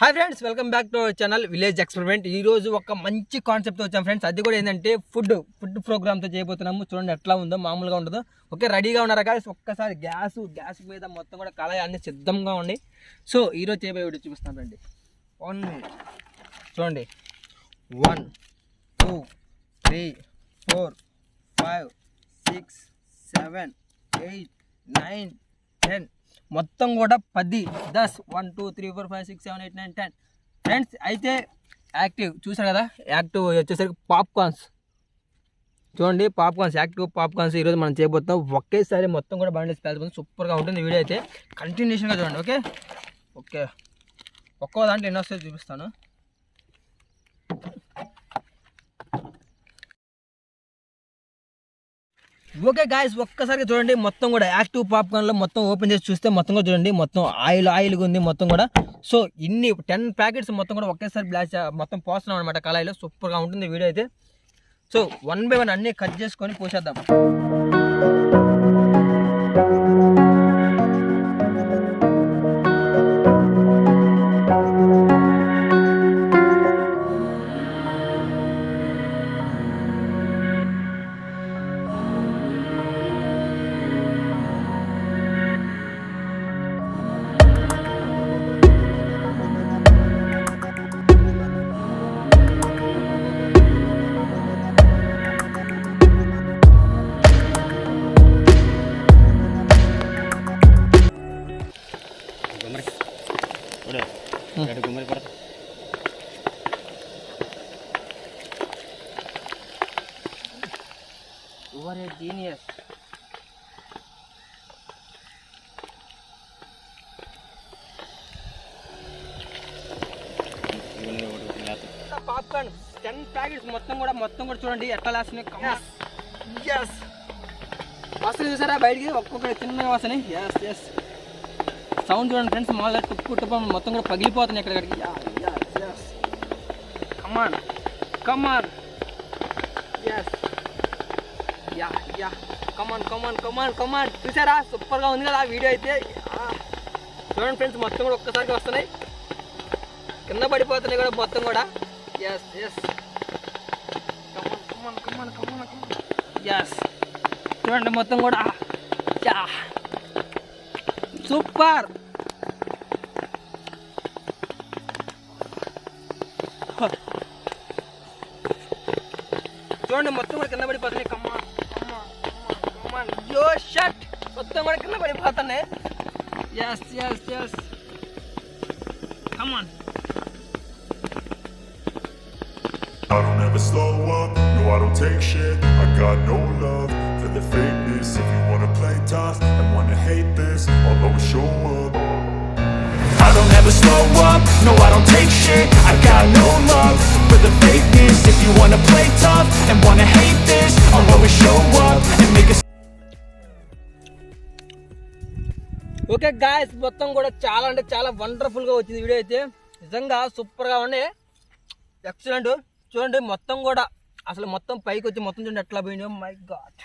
Hi friends, welcome back to our channel village experiment. ఈ రోజు ఒక మంచి కాన్సెప్ట్తో వచ్చాం ఫ్రెండ్స్. అది కూడా ఏంటంటే ఫుడ్ ప్రోగ్రామ్తో చేయబోతున్నాము. చూడండి ఎట్లా ఉందో, మామూలుగా ఉండదు. ఓకే, రెడీగా ఉన్నారా గాయ్స్? ఒక్కసారి గ్యాస్ మీద మొత్తం కూడా కళాయి అన్ని సిద్ధంగా ఉండి. సో ఈరోజు చేయబోయే వీడియో చూపిస్తాను రండి. 1 minute చూడండి. 1 2 3 4 5 6 7 8 9 10 మొత్తం కూడా 10 10 1 2 3 4 5 6 7 8 9 10 ఫ్రెండ్స్. అయితే యాక్టివ్ చూసారు కదా, యాక్టివ్ వచ్చేసరికి పాప్కార్న్స్ చూడండి. యాక్టివ్ పాప్కార్న్స్ ఈరోజు మనం చేయబోతున్నాం. ఒకేసారి మొత్తం కూడా బండిస్ పేలిపోతుంది. సూపర్గా ఉంటుంది వీడియో అయితే. కంటిన్యూషన్గా చూడండి. ఓకే ఓకే ఒక్కో దాంట్లో ఎన్నో వస్తాయో చూపిస్తాను. ఓకే గాయస్, ఒక్కసారిగా చూడండి. మొత్తం కూడా యాక్టివ్ పాప్కార్న్లో మొత్తం ఓపెన్ చేసి చూస్తే మొత్తం కూడా చూడండి, మొత్తం ఆయిల్గా ఉంది మొత్తం కూడా. సో ఇన్ని 10 ప్యాకెట్స్ మొత్తం కూడా ఒకేసారి బ్లాస్ట్ మొత్తం పోస్తున్నాం అనమాట కళాయిలో. సూపర్గా ఉంటుంది వీడియో అయితే. సో 1 by 1 అన్నీ కట్ చేసుకొని పోసేద్దాం. You are a genius. Popcorn 10 packets మొత్తం కూడా చూడండి ఎట్లా లేస్తున్నాయి. ఎస్ వాసన చూసారా బయటికి, ఒక్కొక్కటి చిన్న వాసన. ఎస్ సౌండ్ చూడండి ఫ్రెండ్స్. మామూలుగా టుప్పు మొత్తం కూడా పగిలిపోతున్నాయి ఎక్కడికి. కమాన్ ఎస్ కమాన్ చూసారా, సూపర్గా ఉంది కదా వీడియో అయితే. చూడండి ఫ్రెండ్స్, మొత్తం కూడా ఒక్కసారిగా వస్తున్నాయి, కింద పడిపోతున్నాయి కూడా మొత్తం కూడా. ఎస్ చూడండి మొత్తం కూడా సూపర్. చూడండి మొత్తం కూడా కింద పడిపోతున్నాయి. కమాన్ యో షట్ మొత్తం కూడా కింద పడిపోతున్నాయి. Yes come on. I don't ever slow up, no I don't take shit. I got no love for the fakeness. If you wanna play tough and wanna hate this, I'll always show up. I don't ever slow up, no I don't take shit. I got no love for the fakeness. If you wanna play tough and wanna hate this, I'll always show up and make a. Okay guys, మొత్తం కూడా చాలా అంటే చాలా వండర్ఫుల్గా వచ్చింది video అయితే. నిజంగా సూపర్గా ఉండే, ఎక్సలెంట్. చూడండి మొత్తం కూడా అసలు మొత్తం పైకి వచ్చి మొత్తం చూడండి ఎట్లా పోయినాయో. మై గాడ్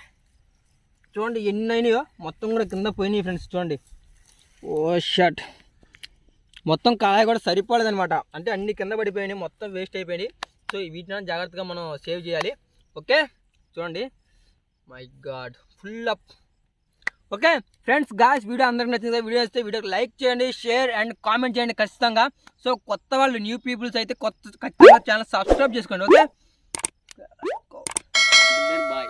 చూడండి ఎన్ని అయినాయో, మొత్తం కూడా కింద పోయినాయి ఫ్రెండ్స్. చూడండి ఓ షట్ మొత్తం కళాయి కూడా సరిపోలేదనమాట. అంటే అన్ని కింద పడిపోయినాయి, మొత్తం వేస్ట్ అయిపోయినాయి. సో వీటిని జాగ్రత్తగా మనం సేవ్ చేయాలి. ఓకే చూడండి, my God full up. Okay friends guys, video అందరికి నచ్చింది. వీడియో వస్తే వీడియోకి లైక్ చేయండి, షేర్ అండ్ కామెంట్ చేయండి ఖచ్చితంగా. సో కొత్త వాళ్ళు, న్యూ పీపుల్స్ అయితే ఖచ్చితంగా ఛానల్ సబ్స్క్రైబ్ చేసుకోండి. Okay bye.